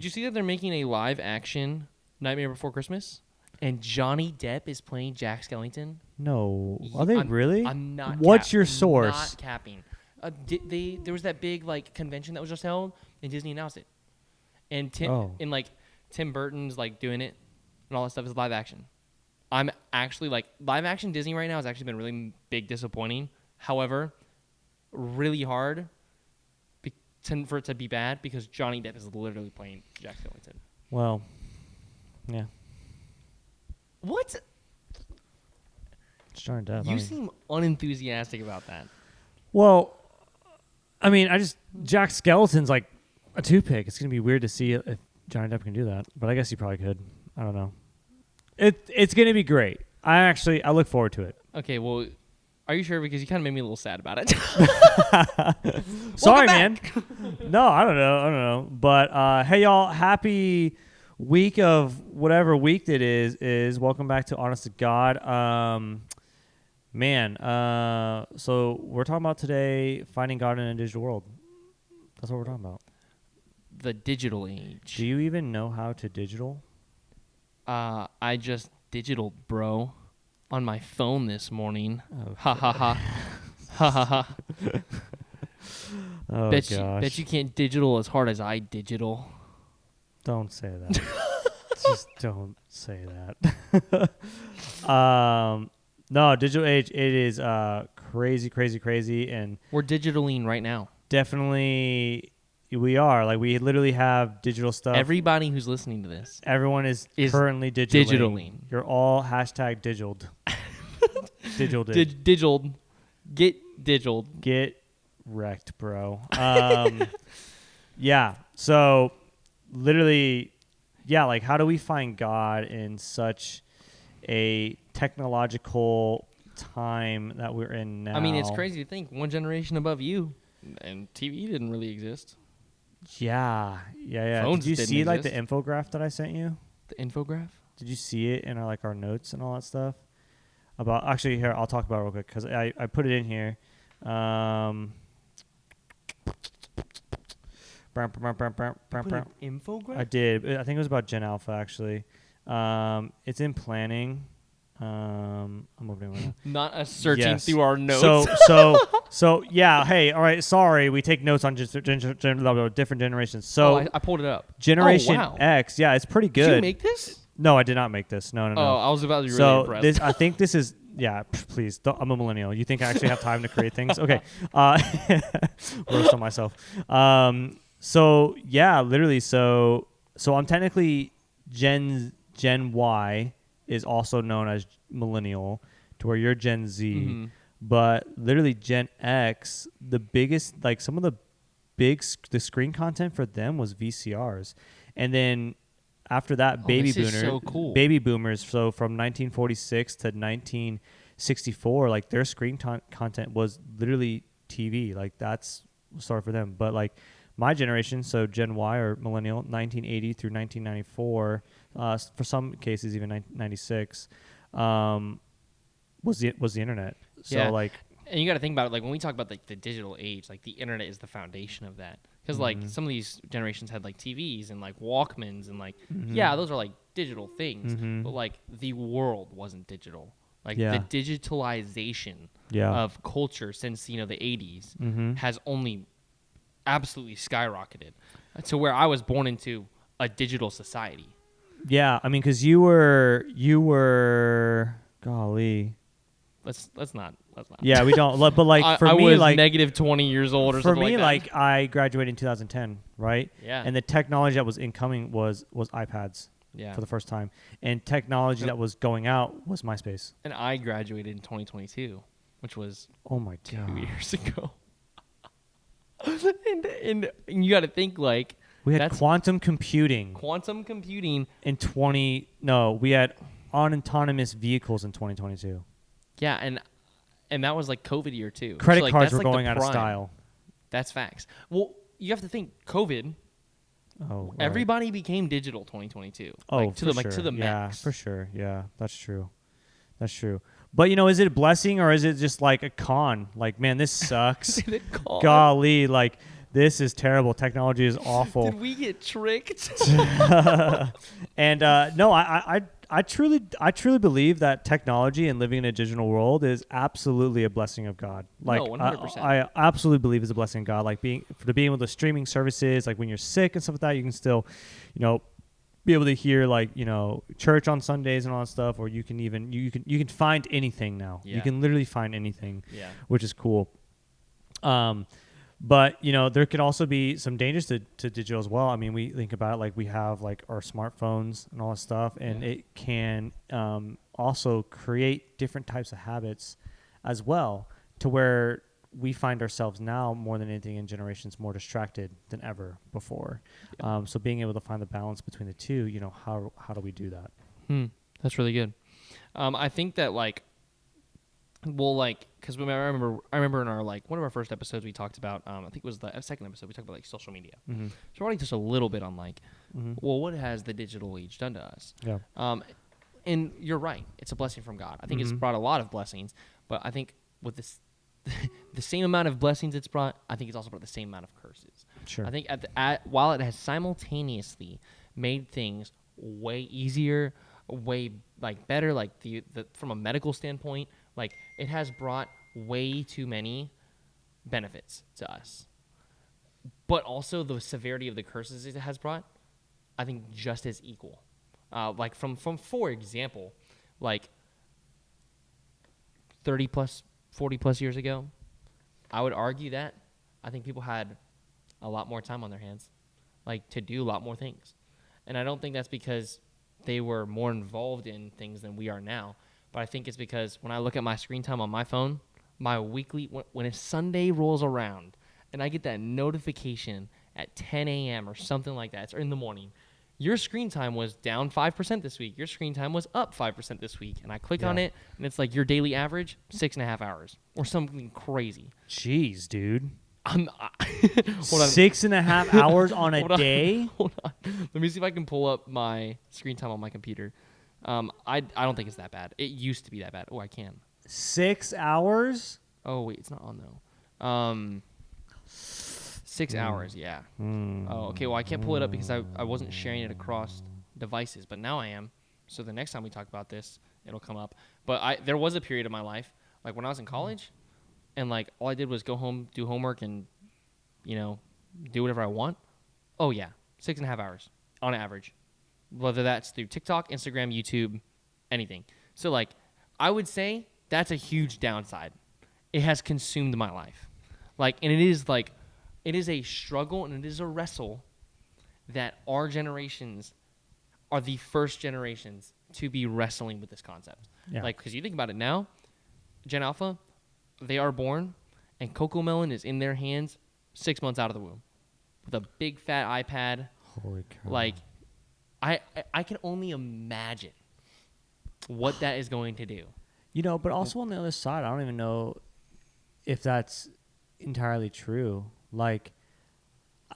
Did you see that they're making a live action Nightmare Before Christmas? And Johnny Depp is playing Jack Skellington? No. Are they really? I'm not. What's your I'm source? Not capping. There was that big like convention that was just held, and Disney announced it. And Tim Burton's like doing it, and all that stuff is live action. I'm actually like live action Disney right now has actually been really big disappointing. However, really hard for it to be bad because Johnny Depp is literally playing Jack Skellington. Well, yeah. What? It's Johnny Depp. You seem unenthusiastic about that. Well, I mean, Jack Skellington's like a toothpick. It's gonna be weird to see if Johnny Depp can do that, but I guess he probably could. I don't know. It's gonna be great. I look forward to it. Okay, well, are you sure? Because you kind of made me a little sad about it. Sorry, man. No, I don't know. But hey, y'all, happy week of whatever week it is. Welcome back to Honest to God. So we're talking about today finding God in a digital world. That's what we're talking about. The digital age. Do you even know how to digital? I just digital, bro, on my phone this morning. Oh, ha ha ha. Ha ha ha. Oh, bet you can't digital as hard as I digital. Don't say that. Just don't say that. No, digital age, it is crazy, and we're digitaling right now. Definitely, we are. Like, we literally have digital stuff. Everybody who's listening to this, everyone is currently digitaling. You're all hashtag digiled. Digiled. Get digiled. Get wrecked, bro. Yeah. So, literally, yeah. Like, how do we find God in such a technological time that we're in now? I mean, it's crazy to think one generation above you, and TV didn't really exist. Yeah. Phones Did you see exist. like the infograph that I sent you? The infograph? Did you see it in our notes and all that stuff? About actually, here I'll talk about it real quick because I put it in here. Put an infograph? I did. I think it was about Gen Alpha actually. It's in planning. I'm opening right now. Not searching through our notes. So yeah. Hey, all right. Sorry, we take notes on just different generations. So I pulled it up. Generation X. Yeah, it's pretty good. Did you make this? No, I did not make this. No. Oh, I was about to be really impressed. I think this is. Yeah, please. I'm a millennial. You think I actually have time to create things? Okay. Roast on myself. So yeah, literally. So I'm technically Gen Y is also known as millennial, to where you're Gen Z. Mm-hmm. But literally Gen X, the biggest, like some of the screen content for them was VCRs. And then after that, baby boomers. So from 1946 to 1964, like their screen content was literally TV. Like that's sorry for them. But like my generation, so Gen Y or millennial, 1980 through 1994, for some cases even 1996, was the internet. So like, and you got to think about it. Like when we talk about like the digital age, like the internet is the foundation of that. Because like some of these generations had like TVs and like Walkmans and like those are like digital things. But like the world wasn't digital. Like the digitalization of culture since the 80s has only absolutely skyrocketed to where I was born into a digital society. Yeah, I mean, because you were, golly. Let's not. Yeah, we don't. But like for me, I was like negative 20 years old or something like that. For me, like I graduated in 2010, right? Yeah. And the technology that was incoming was iPads. Yeah. For the first time, and technology that was going out was MySpace. And I graduated in 2022, which was 2 years ago. and you got to think like we had quantum computing. We had autonomous vehicles in 2022. Yeah, and that was like COVID year too. Credit cards were going out of style. That's facts. Well, you have to think COVID. Oh, right. Everybody became digital 2022. Oh, like, to the max. Yeah, for sure. Yeah, that's true. But is it a blessing or is it just like a con? Like, man, this sucks. Is it a con? Golly, like this is terrible. Technology is awful. Did we get tricked? And no, I truly believe that technology and living in a digital world is absolutely a blessing of God. Like, no, 100%. I absolutely believe it's a blessing of God. Like being able to streaming services, like when you're sick and stuff like that, you can still, be able to hear like church on Sundays and all that stuff, or you can find anything now. Yeah. You can literally find anything, which is cool. But there could also be some dangers to digital as well. I mean, we think about it, like we have like our smartphones and all that stuff, and it can also create different types of habits as well, to where we find ourselves now more than anything in generations more distracted than ever before. So being able to find the balance between the two, how do we do that? That's really good. I think that because I remember in our one of our first episodes we talked about, I think it was the second episode, we talked about social media. Mm-hmm. So we're already just a little bit on well, what has the digital age done to us? Yeah. And you're right, it's a blessing from God. I think it's brought a lot of blessings, but I think with this, the same amount of blessings it's brought, I think it's also brought the same amount of curses. Sure. I think while it has simultaneously made things way easier, way better, the from a medical standpoint, it has brought way too many benefits to us. But also the severity of the curses it has brought, I think just as equal. From for example, 30 plus, 40 plus years ago, I would argue that I think people had a lot more time on their hands, to do a lot more things. And I don't think that's because they were more involved in things than we are now. But I think it's because when I look at my screen time on my phone, my weekly, when a Sunday rolls around and I get that notification at 10 a.m. or something like that, or in the morning, your screen time was down 5% this week. Your screen time was up 5% this week. And I click on it, and it's your daily average, 6.5 hours or something crazy. Jeez, dude. Hold on. 6.5 hours on a day? Hold on. Let me see if I can pull up my screen time on my computer. I don't think it's that bad. It used to be that bad. Oh, I can. 6 hours? Oh, wait, it's not on though. 6 hours, yeah. Oh, okay, well, I can't pull it up because I wasn't sharing it across devices, but now I am. So the next time we talk about this, it'll come up. But there was a period of my life, when I was in college, and all I did was go home, do homework, and, do whatever I want. Oh, yeah, 6.5 hours on average. Whether that's through TikTok, Instagram, YouTube, anything. So, I would say that's a huge downside. It has consumed my life. And it is a struggle and it is a wrestle that our generations are the first generations to be wrestling with this concept. Yeah. Because you think about it now, Gen Alpha, they are born, and Coco Melon is in their hands 6 months out of the womb with a big fat iPad. Holy cow. I can only imagine what that is going to do. But also on the other side, I don't even know if that's entirely true. At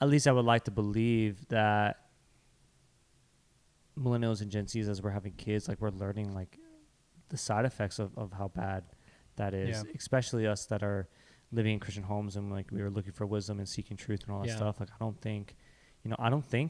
least I would like to believe that millennials and Gen Zs, as we're having kids, we're learning the side effects of how bad that is, especially us that are living in Christian homes and we were looking for wisdom and seeking truth and all that stuff. I don't think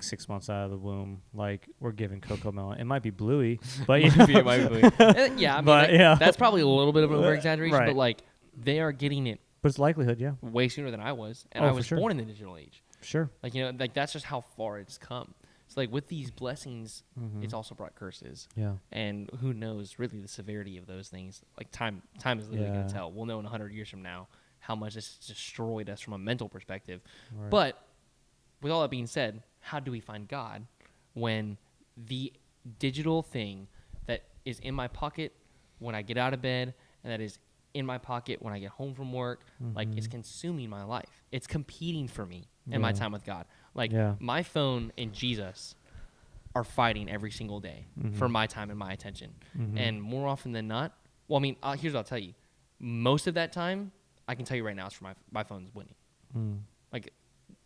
6 months out of the womb, we're giving Coco Melon. It might be Bluey, but it might be Bluey. Yeah, I mean, that's probably a little bit of an over-exaggeration, right. But they are getting it. But it's likelihood, yeah. Way sooner than I was, and I was born in the digital age. Sure. That's just how far it's come. So with these blessings, it's also brought curses. Yeah. And who knows really the severity of those things? Time is literally going to tell. We'll know in 100 years from now how much this destroyed us from a mental perspective. Right. But with all that being said, how do we find God when the digital thing that is in my pocket when I get out of bed and that is in my pocket when I get home from work, it's consuming my life. It's competing for me in my time with God. My phone and Jesus are fighting every single day for my time and my attention. And more often than not, here's what I'll tell you. Most of that time, I can tell you right now, it's for my phone's winning.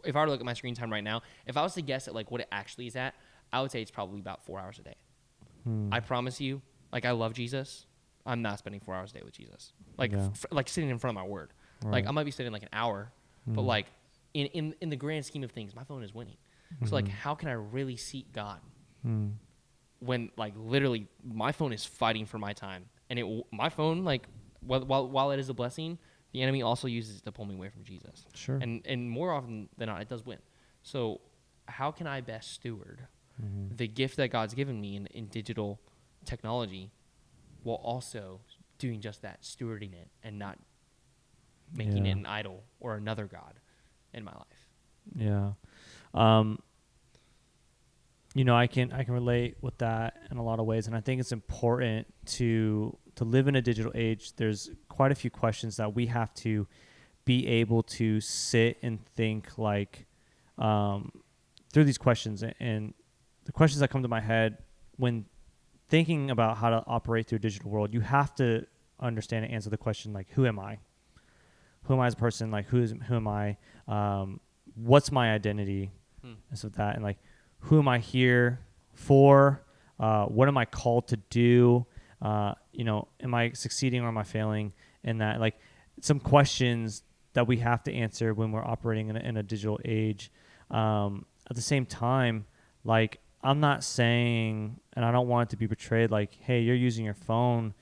If I were to look at my screen time right now, if I was to guess at what it actually is at, I would say it's probably about 4 hours a day. I promise you, I love Jesus. I'm not spending 4 hours a day with Jesus. Sitting in front of my word. Right. I might be sitting an hour, but in the grand scheme of things, my phone is winning. So like, how can I really seek God when like literally my phone is fighting for my time, and my phone, like, while it is a blessing, the enemy also uses it to pull me away from Jesus. Sure. And more often than not, it does win. So how can I best steward the gift that God's given me in digital technology, while also doing just that, stewarding it and not making it an idol or another God in my life? Yeah. I can relate with that in a lot of ways, and I think it's important to live in a digital age. There's quite a few questions that we have to be able to sit and think like through these questions, and the questions that come to my head when thinking about how to operate through a digital world. You have to understand and answer the question like, who am I? Who am I as a person? Like, who am I? What's my identity? And so that, and like, who am I here for? What am I called to do? Am I succeeding or am I failing? And that, like, some questions that we have to answer when we're operating in a digital age. At the same time, like, I'm not saying, and I don't want it to be portrayed like, hey, you're using your phone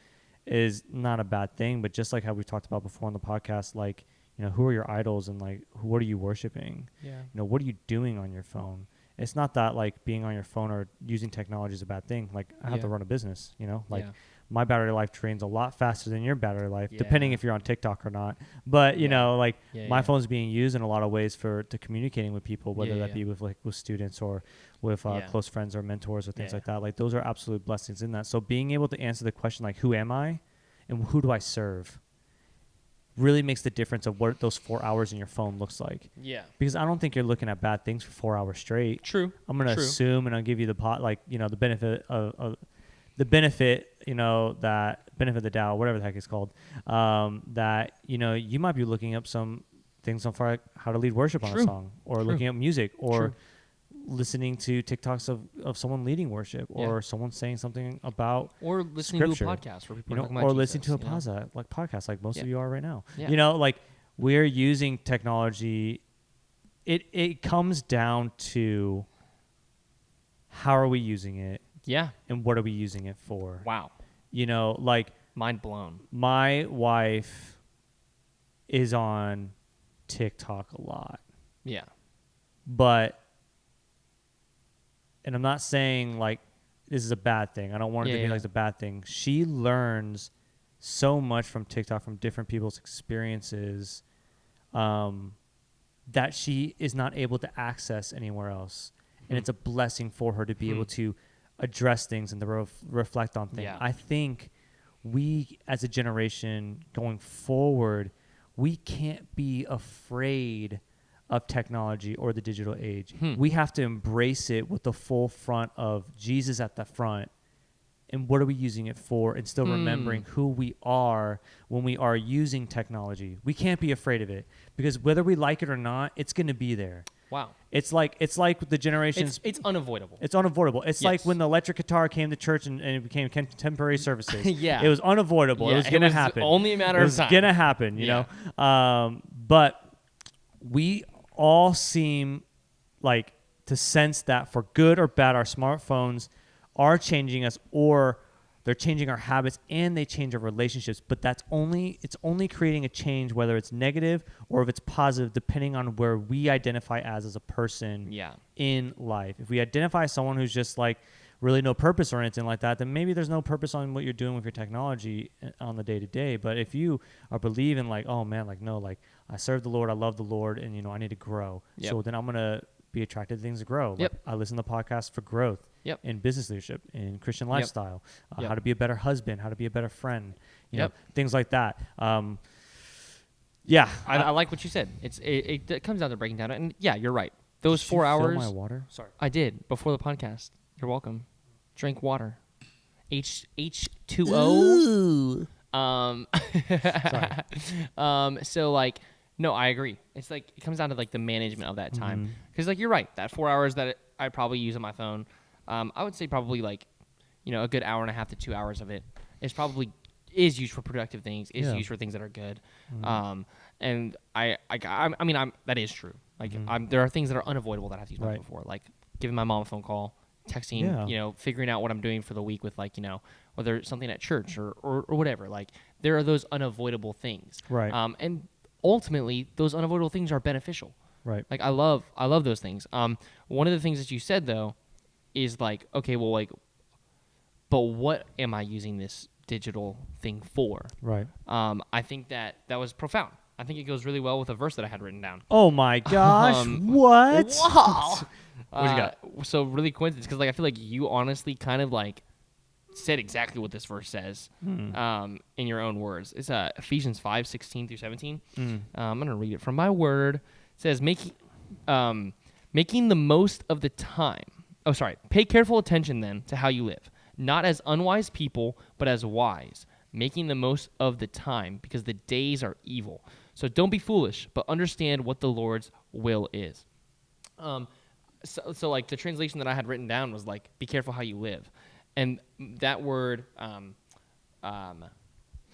is not a bad thing, but just like how we talked about before on the podcast, like, who are your idols, and like, what are you worshiping? Yeah. What are you doing on your phone? It's not that like being on your phone or using technology is a bad thing. Like, I have to run a business, my battery life drains a lot faster than your battery life, depending if you're on TikTok or not. But my phone's being used in a lot of ways to communicating with people, whether that be with students or with close friends or mentors or things like that. Like, those are absolute blessings in that. So being able to answer the question like, who am I and who do I serve, really makes the difference of what those 4 hours in your phone looks like. Yeah. Because I don't think you're looking at bad things for 4 hours straight. True. I'm going to assume, and I'll give you the benefit of the benefit, that benefit of the doubt, whatever the heck it's called, that, you might be looking up some things on how to lead worship on a song, or looking up music, or listening to TikToks of someone leading worship, or someone saying something about or listening scripture, to a podcast where people or listening to a podcast like most of you are right now. Yeah. Like, we're using technology. It comes down to how are we using it? Yeah. And what are we using it for? Wow. Like, mind blown. My wife is on TikTok a lot. Yeah. And I'm not saying like this is a bad thing. I don't want it to be like it's a bad thing. She learns so much from TikTok, from different people's experiences, that she is not able to access anywhere else. And it's a blessing for her to be able to address things and to reflect on things. Yeah. I think we, as a generation going forward, we can't be afraid of technology or the digital age. We have to embrace it with the full front of Jesus at the front. And what are we using it for? And still remembering who we are when we are using technology. We can't be afraid of it, because whether we like it or not, it's going to be there. Wow. It's like the generations. It's unavoidable. It's unavoidable. It's like when the electric guitar came to church and it became contemporary services. Yeah. It was unavoidable. Yeah, it was going to happen. Only a matter of time. It was going to happen, you know? But we all seem like to sense that for good or bad, our smartphones are changing us, or they're changing our habits and they change our relationships. But it's only creating a change, whether it's negative or if it's positive, depending on where we identify as a person in life. If we identify as someone who's just like really no purpose or anything like that, then maybe there's no purpose on what you're doing with your technology on the day to day. But if you are believing like, oh man, like, no, like I serve the Lord, I love the Lord, and I need to grow. So then I'm going to be attracted to things to grow. Like, I listen to podcasts for growth in business leadership, in Christian lifestyle, how to be a better husband, how to be a better friend, you know, things like that. I like what you said. It comes down to breaking down. And you're right. Those 4 hours. Fill my water? Sorry. I did before the podcast. You're welcome. Drink water. H2O. Sorry. So like, no, I agree. It's like, it comes down to like the management of that time. Because like, you're right. That 4 hours that I probably use on my phone, I would say probably like, a good hour and a half to 2 hours of it is used for productive things, is used for things that are good. And that is true. Like there are things that are unavoidable that I have to use my phone for, like giving my mom a phone call, texting, figuring out what I'm doing for the week with whether it's something at church or whatever. Like there are those unavoidable things. Right. And ultimately those unavoidable things are beneficial. Right. Like I love those things. One of the things that you said though is like, okay, well, like, but what am I using this digital thing for? Right. I think that was profound. I think it goes really well with a verse that I had written down. Oh my gosh! What? Wow. What you got? So really coincidence, because like I feel like you honestly kind of like said exactly what this verse says in your own words. It's Ephesians 5:16-17. I'm gonna read it from my word. It says making the most of the time. Oh, sorry. Pay careful attention then to how you live, not as unwise people, but as wise, making the most of the time, because the days are evil. So don't be foolish, but understand what the Lord's will is. So like the translation that I had written down was like, be careful how you live. And that word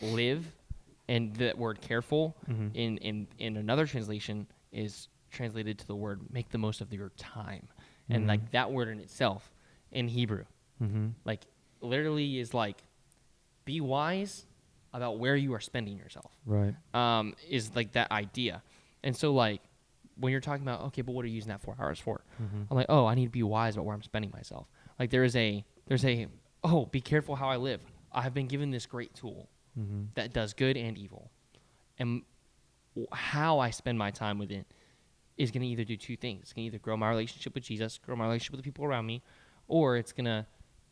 live and that word careful in another translation is translated to the word make the most of your time. And like that word in itself in Hebrew, like literally is like, be wise about where you are spending yourself. Right. Is like that idea. And so like when you're talking about, okay, but what are you using that 4 hours for? I'm like, oh, I need to be wise about where I'm spending myself. Like there's a, oh, be careful how I live. I have been given this great tool that does good and evil. And how I spend my time with it is going to either do two things. It's going to either grow my relationship with Jesus, grow my relationship with the people around me, or it's going to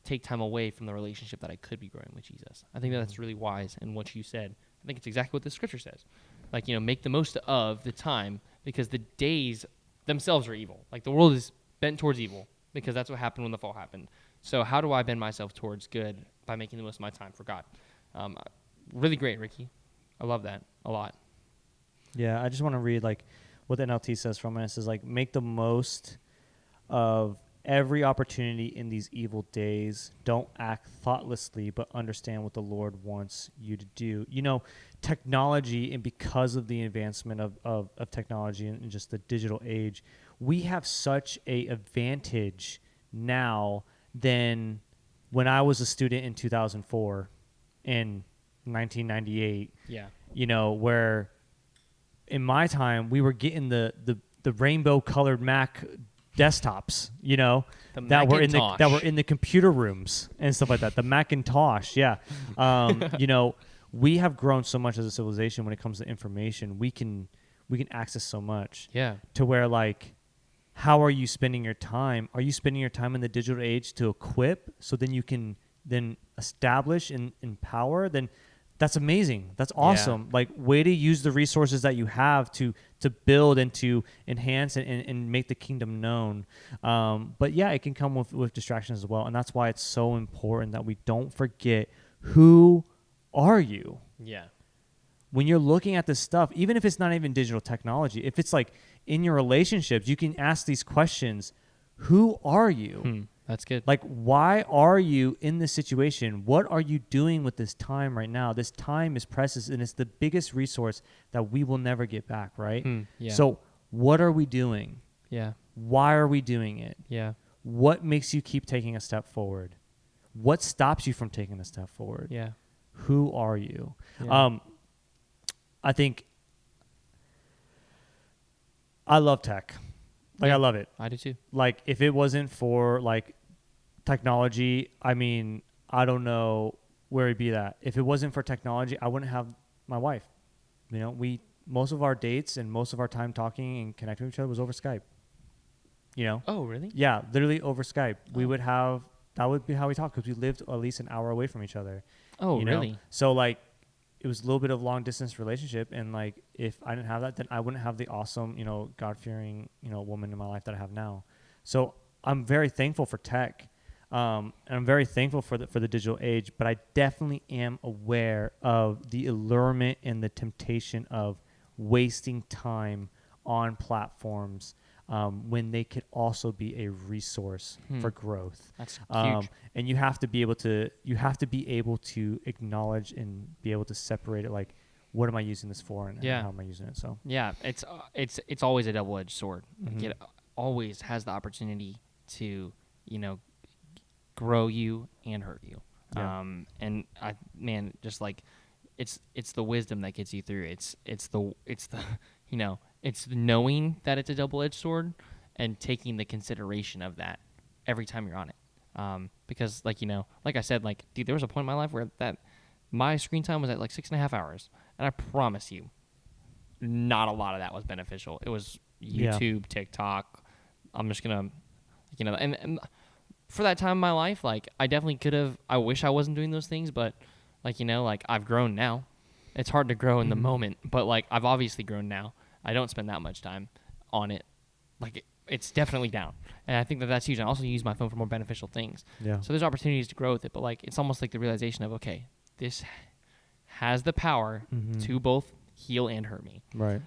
take time away from the relationship that I could be growing with Jesus. I think that's really wise. And what you said, I think it's exactly what the scripture says. Like, make the most of the time, because the days themselves are evil. Like the world is bent towards evil because that's what happened when the fall happened. So how do I bend myself towards good? By making the most of my time for God. Really great, Ricky. I love that a lot. Yeah, I just want to read like what the NLT says from it. It says like, make the most of every opportunity in these evil days. Don't act thoughtlessly, but understand what the Lord wants you to do. Technology, and because of the advancement of technology and just the digital age, we have such a advantage now than when I was a student in 2004 in 1998. Yeah. Where in my time we were getting the rainbow colored Mac desktops, that were in the computer rooms and stuff like that. The Macintosh, yeah. We have grown so much as a civilization when it comes to information. We can access so much. Yeah. To where like, how are you spending your time? Are you spending your time in the digital age to equip so then you can then establish and empower? Then that's amazing. That's awesome. Yeah. Like, way to use the resources that you have to build and to enhance and make the kingdom known. But yeah, it can come with distractions as well. And that's why it's so important that we don't forget, who are you? Yeah. When you're looking at this stuff, even if it's not even digital technology, if it's like in your relationships, you can ask these questions. Who are you? That's good. Like, why are you in this situation? What are you doing with this time right now? This time is precious, and it's the biggest resource that we will never get back, right? Yeah. So what are we doing? Yeah. Why are we doing it? Yeah. What makes you keep taking a step forward? What stops you from taking a step forward? Yeah. Who are you? Yeah. I think I love tech. Like, yeah, I love it. I do too. Like, if it wasn't for like technology, I mean, I don't know where it'd be at. If it wasn't for technology, I wouldn't have my wife. Most of our dates and most of our time talking and connecting with each other was over Skype. Oh, really? Yeah, literally over Skype. Oh. That would be how we talk, because we lived at least an hour away from each other. Oh, really? So like, it was a little bit of long distance relationship, and like, if I didn't have that, then I wouldn't have the awesome, God-fearing, woman in my life that I have now. So I'm very thankful for tech, and I'm very thankful for the digital age. But I definitely am aware of the allurement and the temptation of wasting time on platforms when they could also be a resource for growth. That's huge. And you have to be able to acknowledge and be able to separate it. Like, what am I using this for, and how am I using it? So yeah, it's always a double-edged sword. Like it always has the opportunity to, you know, grow you and hurt you. Yeah. And just like it's the wisdom that gets you through. It's the you know, it's knowing that it's a double-edged sword and taking the consideration of that every time you're on it. Because like, you know, like I said, like, dude, there was a point in my life where my screen time was at like 6.5 hours, and I promise you, not a lot of that was beneficial. It was YouTube, TikTok. I'm just gonna, you know, and for that time in my life, like, I definitely could have. I wish I wasn't doing those things, but like, you know, like, I've grown now. It's hard to grow in the moment, but like, I've obviously grown now. I don't spend that much time on it. Like, it's definitely down, and I think that's huge. I also use my phone for more beneficial things. Yeah. So there's opportunities to grow with it, but like, it's almost like the realization of, okay, this has the power to both heal and hurt me. Right.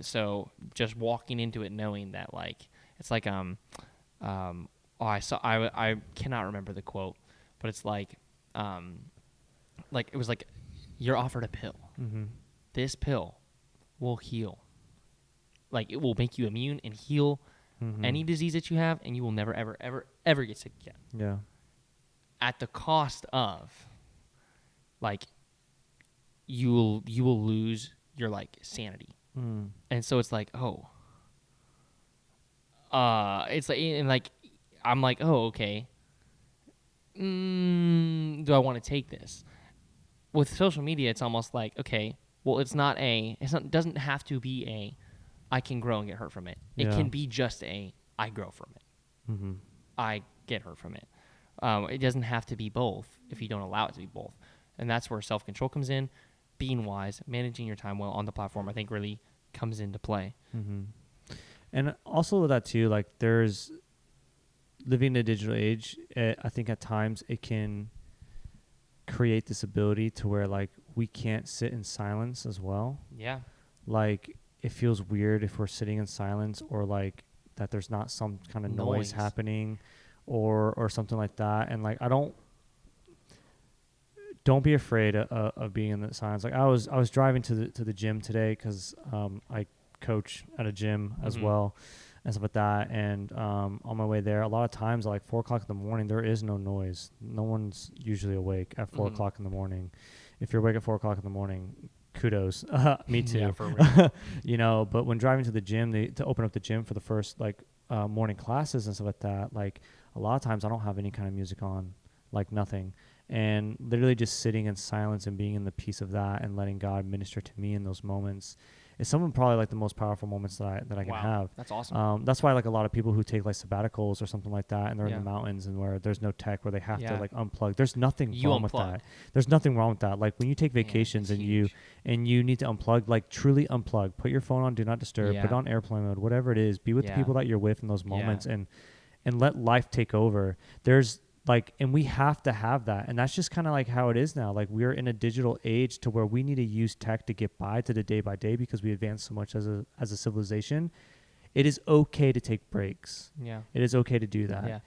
So just walking into it knowing that, like, it's like I cannot remember the quote, but it's like it was like, you're offered a pill. This pill will heal. Like, it will make you immune and heal any disease that you have, and you will never, ever, ever, ever get sick again. Yeah. At the cost of, like, you will lose your, like, sanity. And so it's like, it's like, and like, I'm like, oh, okay. Do I want to take this? With social media, it's almost like, okay, well, doesn't have to be I can grow and get hurt from it. It can be just I grow from it. I get hurt from it. It doesn't have to be both if you don't allow it to be both. And that's where self-control comes in. Being wise, managing your time well on the platform, I think really comes into play. And also with that too, like, there's living in a digital age. I think at times it can create this ability to where, like, we can't sit in silence as well. Yeah. Like, it feels weird if we're sitting in silence, or like that there's not some kind of noise happening or something like that. And like, don't be afraid of being in the silence. Like, I was driving to the gym today, cause I coach at a gym as well and stuff like that. And on my way there, a lot of times, like 4 o'clock in the morning, there is no noise. No one's usually awake at 4 o'clock in the morning. If you're awake at 4 o'clock in the morning, kudos. Me too. Yeah, for real. You know, but when driving to the gym, to open up the gym for the first, like, morning classes and stuff like that, like, a lot of times I don't have any kind of music on, like, nothing. And literally just sitting in silence and being in the peace of that and letting God minister to me in those moments is some of probably like the most powerful moments that I can have. That's awesome. That's why, like, a lot of people who take like sabbaticals or something like that, and they're in the mountains and where there's no tech, where they have to like unplug. There's nothing wrong with that. There's nothing wrong with that. Like, when you take vacations and you need to unplug, like, truly unplug, put your phone on do not disturb, put on airplane mode, whatever it is, be with the people that you're with in those moments, and let life take over. There's like, and we have to have that. And that's just kind of like how it is now. Like, we're in a digital age to where we need to use tech to get by to the day by day, because we advance so much as a civilization. It is okay to take breaks. Yeah. It is okay to do that. Yeah.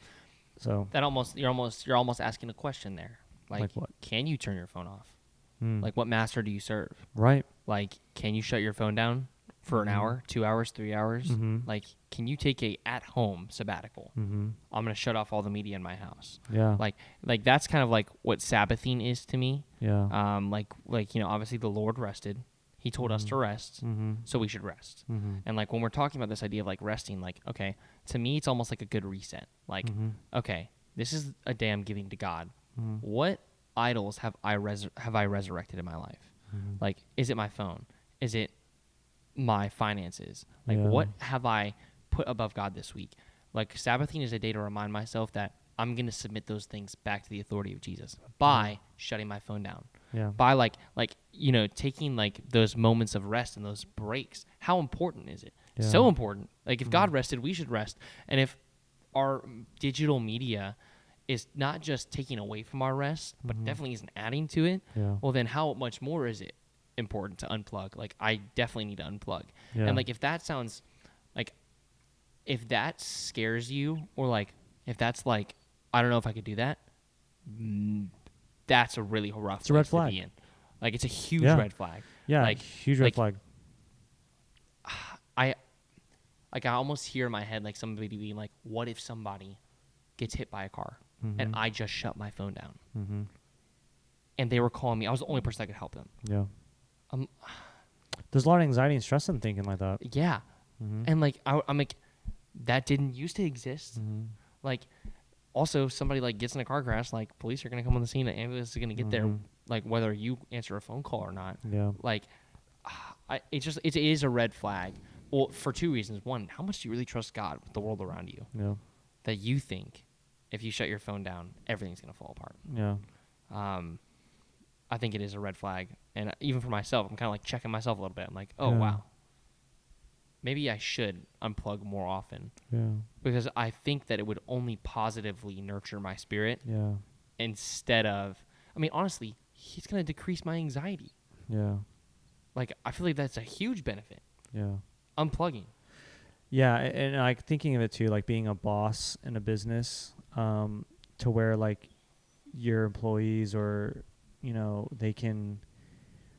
So that you're almost asking a question there. Like what? Can you turn your phone off? Like, what master do you serve? Right. Like, can you shut your phone down for an hour, 2 hours, 3 hours? Like, can you take a at-home sabbatical? I'm going to shut off all the media in my house. Yeah. Like that's kind of like what Sabbathing is to me. Yeah. Like, you know, obviously the Lord rested. He told us to rest, so we should rest. And like, when we're talking about this idea of like resting, like, okay, to me, it's almost like a good reset. Like, okay, this is a day I'm giving to God. What idols have I resurrected in my life? Like, is it my phone? Is it my finances? Like, what have I put above God this week? Like, Sabbathing is a day to remind myself that I'm going to submit those things back to the authority of Jesus by shutting my phone down. By like, you know, taking like those moments of rest and those breaks. How important is it? So important. Like, if God rested, we should rest. And if our digital media is not just taking away from our rest, but definitely isn't adding to it, well, then how much more is it important to unplug? Like, I definitely need to unplug. And like, if that sounds like, if that scares you, or like, if that's like, I don't know if I could do that, that's a really rough place to be in. Like, it's a huge red flag. Yeah, like huge red flag. I almost hear in my head like somebody being like, what if somebody gets hit by a car and I just shut my phone down and they were calling me. I was the only person that could help them. Yeah. There's a lot of anxiety and stress in thinking like that. Yeah. And like I'm like, that didn't used to exist. Like, also, if somebody like gets in a car crash, like police are gonna come on the scene, the ambulance is gonna get there, like whether you answer a phone call or not. Yeah. Like, it is a red flag. Well, for two reasons. One, how much do you really trust God with the world around you? Yeah. That you think if you shut your phone down, everything's gonna fall apart. Yeah. I think it is a red flag, and even for myself, I'm kind of like checking myself a little bit. I'm like, oh Yeah. wow, maybe I should unplug more often. Yeah. Because I think that it would only positively nurture my spirit. Yeah. Instead of, I mean, honestly, it's gonna decrease my anxiety. Yeah. Like, I feel like that's a huge benefit. Yeah. Unplugging. Yeah, and like thinking of it too, like being a boss in a business, to where like your employees or they can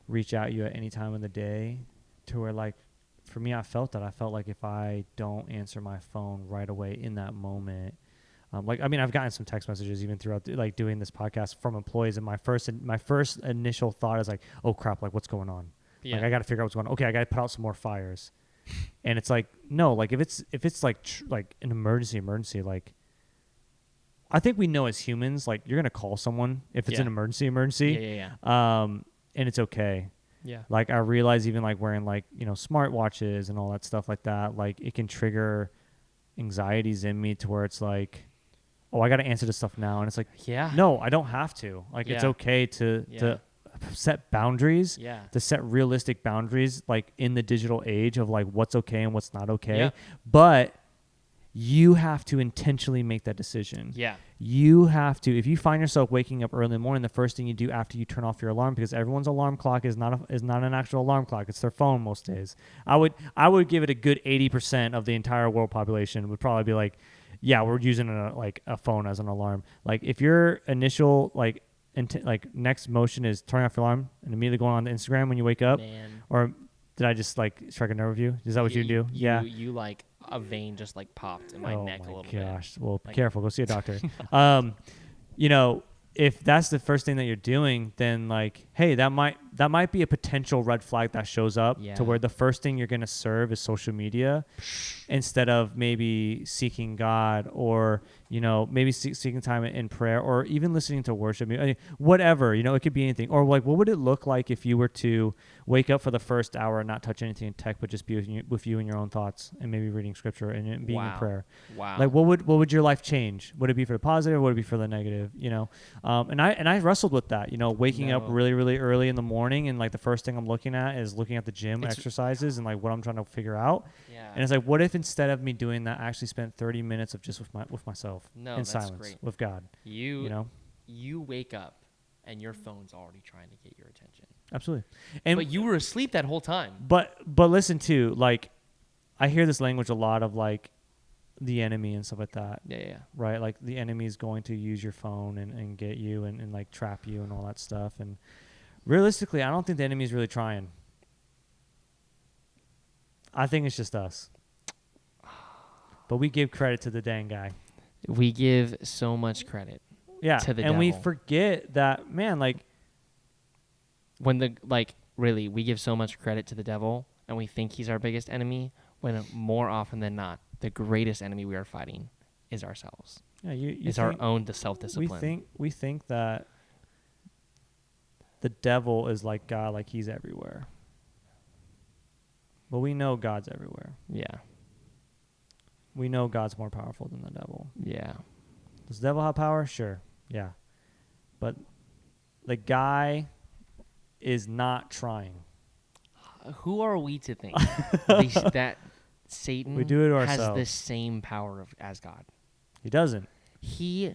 reach out to you at any time of the day, to where like for me, I felt like if I don't answer my phone right away in that moment, like I mean, I've gotten some text messages even throughout like doing this podcast from employees, and my first initial thought is like, oh crap, like what's going on? Yeah. Like I got to figure out what's going on. Okay, I got to put out some more fires. And it's like, no, like if it's like like an emergency, like I think we know as humans, like you're gonna call someone if it's an emergency. Yeah. And it's okay. Yeah. Like I realize even like wearing like smartwatches and all that stuff like that, like it can trigger anxieties in me to where it's like, oh, I got to answer this stuff now, and it's like, no, I don't have to. Like it's okay to set boundaries, to set realistic boundaries, like in the digital age of like what's okay and what's not okay. But you have to intentionally make that decision. You have to. If you find yourself waking up early in the morning, the first thing you do after you turn off your alarm, because everyone's alarm clock is not an actual alarm clock. It's their phone most days. I would give it a good 80% of the entire world population would probably be like, yeah, we're using a phone as an alarm. Like if your initial like next motion is turning off your alarm and immediately going on to Instagram when you wake up, or did I just like strike a nerve with you? Is that what you do? You like a vein just like popped in my neck a little bit. Oh my gosh! Well, like, careful. Go see a doctor. If that's the first thing that you're doing, then like, hey, that might be a potential red flag that shows up to where the first thing you're gonna serve is social media, instead of maybe seeking God, or maybe seeking time in prayer, or even listening to worship, whatever. It could be anything. Or like, what would it look like if you were to wake up for the first hour and not touch anything in tech, but just be with you and your own thoughts, and maybe reading scripture and being in prayer? Wow. Like, what would your life change? Would it be for the positive? Would it be for the negative? And I wrestled with that. Waking up really, really early in the morning, and like the first thing I'm looking at is looking at the gym exercises and like what I'm trying to figure out. And it's like, what if instead of me doing that, I actually spent 30 minutes of just with myself in silence, great. With God. You wake up and your phone's already trying to get your attention. Absolutely. But you were asleep that whole time. But listen to, like, I hear this language a lot of like the enemy and stuff like that. Yeah. Right? Like the enemy is going to use your phone and get you and like trap you and all that stuff. And realistically, I don't think the enemy is really trying. I think it's just us. But we give credit to the dang guy. We give so much credit. To the devil. We forget that, man, like when really, we give so much credit to the devil, and we think he's our biggest enemy, when more often than not, the greatest enemy we are fighting is ourselves. Yeah, it's our own self-discipline. We think that the devil is like God, like he's everywhere. But we know God's everywhere. Yeah. We know God's more powerful than the devil. Yeah. Does the devil have power? Sure. Yeah. But the guy is not trying. Who are we to think that Satan we do it has the same power as God? He doesn't. He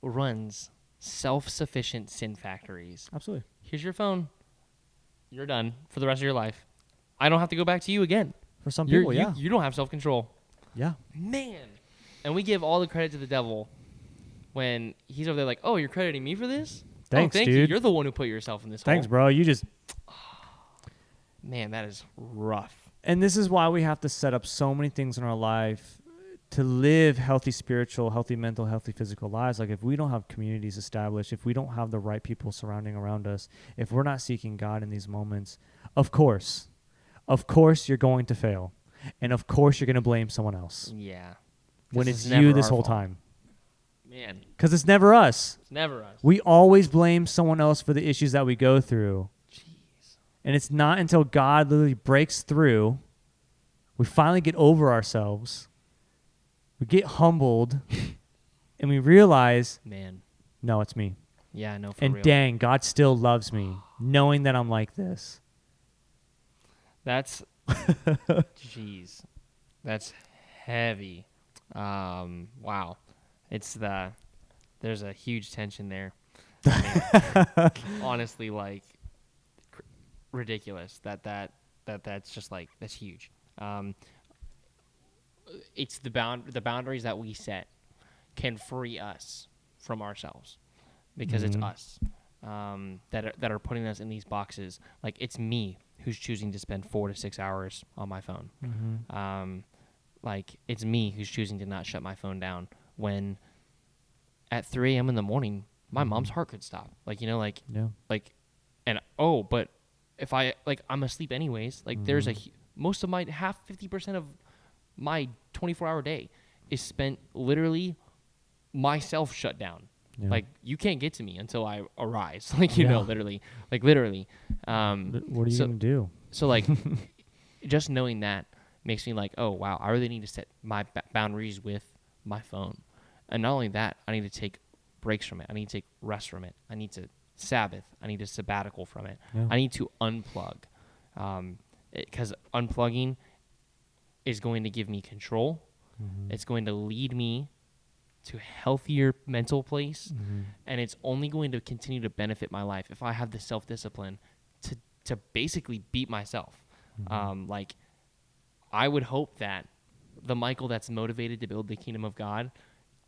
runs self-sufficient sin factories. Absolutely. Here's your phone. You're done for the rest of your life. I don't have to go back to you again. For some people, you don't have self-control. Yeah. Man. And we give all the credit to the devil when he's over there like, oh, you're crediting me for this? Thanks, thank dude. you. You're the one who put yourself in this hole. Thanks, bro. You just... Man, that is rough. And this is why we have to set up so many things in our life to live healthy spiritual, healthy mental, healthy physical lives. Like if we don't have communities established, if we don't have the right people surrounding around us, if we're not seeking God in these moments, of course you're going to fail. And of course you're going to blame someone else. Yeah. When it's you this whole time. Man. Because it's never us. It's never us. We always blame someone else for the issues that we go through. Jeez. And it's not until God literally breaks through, we finally get over ourselves, we get humbled, and we realize, man, no, it's me. Yeah, no, for and real. Dang, God still loves me, knowing that I'm like this. That's, jeez, that's heavy. Wow, there's a huge tension there. I mean, honestly, like, ridiculous. That's just like, that's huge. It's the boundaries that we set can free us from ourselves, because it's us that are putting us in these boxes. Like, it's me who's choosing to spend 4 to 6 hours on my phone. Like, it's me who's choosing to not shut my phone down when at 3 a.m. in the morning my mom's heart could stop. Like, you know, like, and but if I'm asleep anyways. Like, there's most of my 50% of my 24-hour day is spent literally myself shut down. Yeah. Like, you can't get to me until I arise. Like, you know, literally. Like, literally. What are you going to do? So, like, just knowing that makes me like, oh, wow, I really need to set my boundaries with my phone. And not only that, I need to take breaks from it. I need to take rest from it. I need to Sabbath. I need a sabbatical from it. Yeah. I need to unplug. Because unplugging is going to give me control. It's going to lead me to a healthier mental place. And it's only going to continue to benefit my life if I have the self-discipline to basically beat myself. Like, I would hope that the Michael that's motivated to build the kingdom of God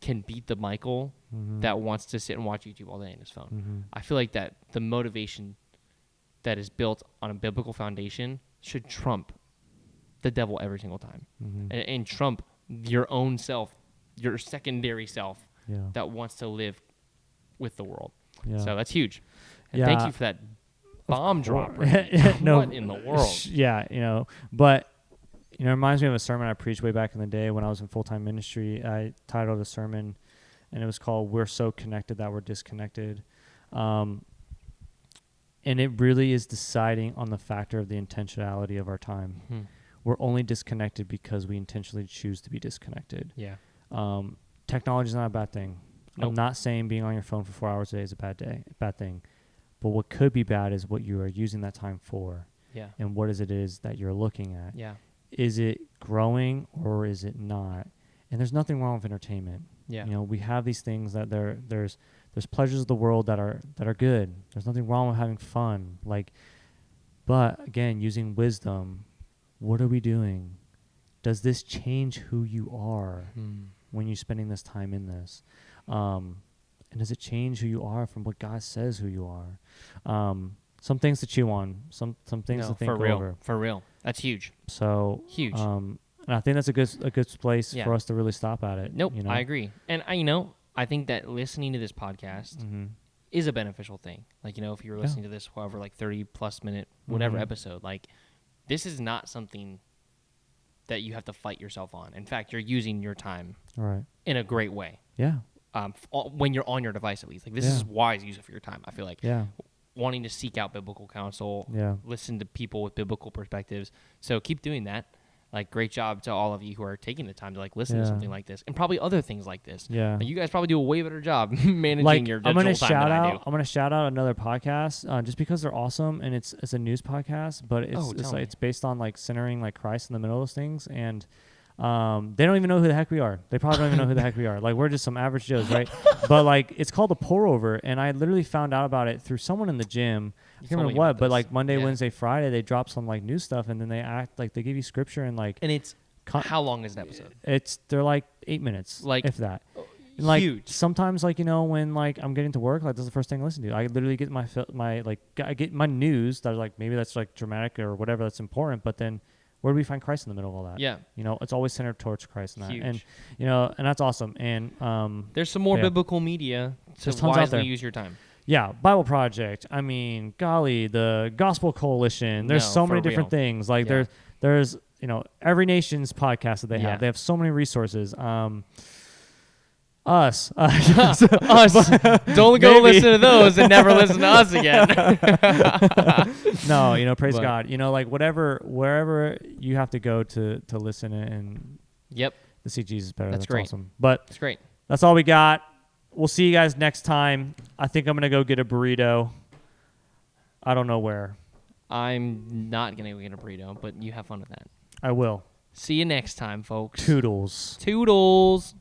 can beat the Michael that wants to sit and watch YouTube all day on his phone. I feel like that the motivation that is built on a biblical foundation should trump the devil every single time. And trump your own self, your secondary self that wants to live with the world. So that's huge. And thank you for that bomb drop. Right? No, what in the world? Yeah, you know, but you know, it reminds me of a sermon I preached way back in the day when I was in full-time ministry. I titled a sermon, and it was called "We're So Connected That We're Disconnected." And it really is deciding on the factor of the intentionality of our time. We're only disconnected because we intentionally choose to be disconnected. Yeah. Technology is not a bad thing. Nope. I'm not saying being on your phone for 4 hours a day is a bad thing. But what could be bad is what you are using that time for. Yeah. And what is that you're looking at. Yeah. Is it growing or is it not? And there's nothing wrong with entertainment. Yeah. You know, we have these things that there's pleasures of the world that are good. There's nothing wrong with having fun. Like, but again, using wisdom, what are we doing? Does this change who you are when you're spending this time in this? And does it change who you are from what God says who you are? Some things to chew on, some things to think over. For real. That's huge. So huge. And I think that's a good place for us to really stop at it. Nope, you know? I agree. And I think that listening to this podcast is a beneficial thing. Like, you know, if you were listening to this, however, like 30 plus minute, whatever episode, like, this is not something that you have to fight yourself on. In fact, you're using your time in a great way. Yeah. When you're on your device, at least. Like, this is wise use of your time, I feel like. Yeah. Wanting to seek out biblical counsel, listen to people with biblical perspectives. So keep doing that. Like, great job to all of you who are taking the time to, like, listen to something like this, and probably other things like this. Yeah. Like, you guys probably do a way better job managing your digital time than I do. I'm going to shout out another podcast just because they're awesome, and it's a news podcast, but it's based on, like, centering, like, Christ in the middle of those things, and they don't even know who the heck we are. They probably don't even know who the heck we are. Like, we're just some average Joes, right? But, like, it's called The Pour Over, and I literally found out about it through someone in the gym. I can't remember what, but like Monday, Wednesday, Friday, they drop some like new stuff, and then they act like they give you scripture and like. And it's how long is an episode? They're like 8 minutes, like if that. Like Huge. sometimes, like, when like I'm getting to work, like that's the first thing I listen to. I literally get I get my news that like maybe that's like dramatic or whatever that's important, but then where do we find Christ in the middle of all that? Yeah. It's always centered towards Christ and that. Huge. And and that's awesome. And there's some more biblical media to wisely use your time. Yeah, Bible Project. I mean, golly, the Gospel Coalition. There's so many different things. Like there's every nation's podcast that they have. They have so many resources. Us. Don't go listen to those and never listen to us again. No, praise God. Like wherever you have to go to listen and to see Jesus better. That's great. Awesome. But it's great. That's all we got. We'll see you guys next time. I think I'm going to go get a burrito. I don't know where. I'm not going to go get a burrito, but you have fun with that. I will. See you next time, folks. Toodles. Toodles.